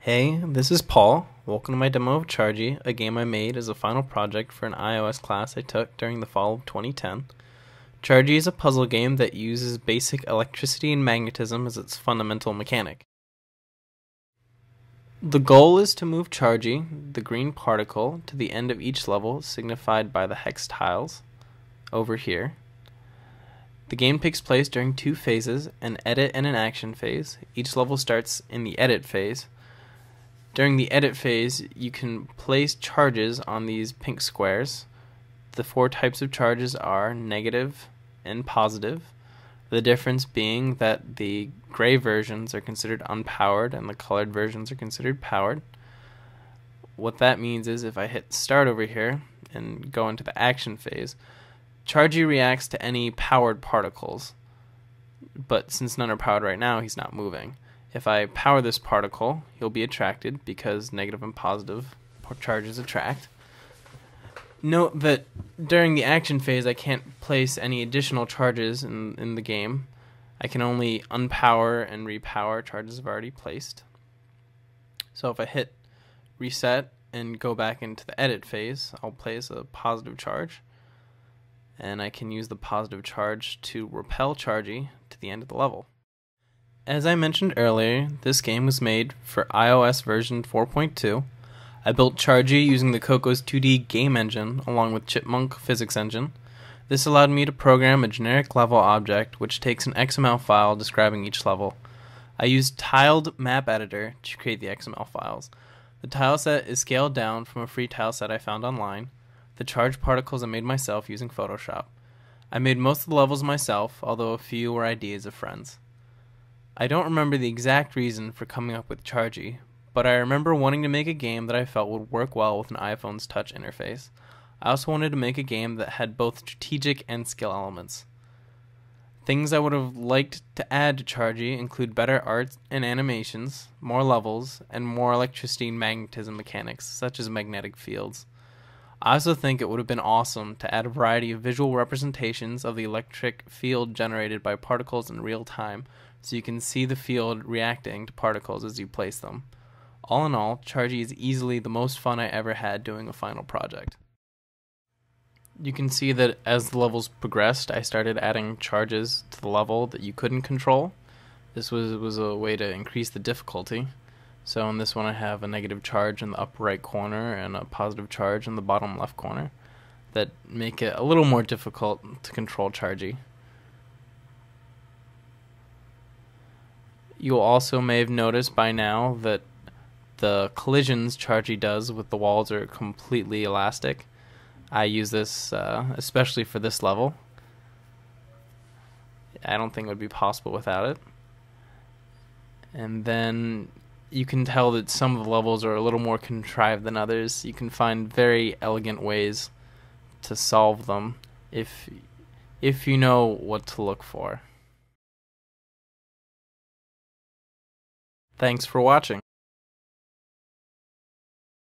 Hey, this is Paul. Welcome to my demo of Chargey, a game I made as a final project for an iOS class I took during the fall of 2010. Chargey is a puzzle game that uses basic electricity and magnetism as its fundamental mechanic. The goal is to move Chargey, the green particle, to the end of each level, signified by the hex tiles, over here. The game takes place during two phases, an edit and an action phase. Each level starts in the edit phase. During the edit phase, you can place charges on these pink squares. The four types of charges are negative and positive, the difference being that the gray versions are considered unpowered and the colored versions are considered powered. What that means is if I hit start over here and go into the action phase, Chargey reacts to any powered particles, but since none are powered right now, he's not moving. If I power this particle, he'll be attracted because negative and positive charges attract. Note that during the action phase, I can't place any additional charges in the game. I can only unpower and repower charges I've already placed. So if I hit reset and go back into the edit phase, I'll place a positive charge. And I can use the positive charge to repel Chargey to the end of the level. As I mentioned earlier, this game was made for iOS version 4.2. I built Chargey using the Cocos 2D game engine along with Chipmunk physics engine. This allowed me to program a generic level object which takes an XML file describing each level. I used tiled map editor to create the XML files. The tile set is scaled down from a free tile set I found online. The charged particles I made myself using Photoshop. I made most of the levels myself, although a few were ideas of friends. I don't remember the exact reason for coming up with Chargey, but I remember wanting to make a game that I felt would work well with an iPhone's touch interface. I also wanted to make a game that had both strategic and skill elements. Things I would have liked to add to Chargey include better art and animations, more levels, and more electricity and magnetism mechanics, such as magnetic fields. I also think it would have been awesome to add a variety of visual representations of the electric field generated by particles in real time, so you can see the field reacting to particles as you place them. All in all, Chargey is easily the most fun I ever had doing a final project. You can see that as the levels progressed, I started adding charges to the level that you couldn't control. This was a way to increase the difficulty. So in this one I have a negative charge in the upper right corner and a positive charge in the bottom left corner that make it a little more difficult to control Chargey. You also may have noticed by now that the collisions Chargey does with the walls are completely elastic. I use this especially for this level. I don't think it would be possible without it. And then you can tell that some of the levels are a little more contrived than others. You can find very elegant ways to solve them if you know what to look for. Thanks for watching.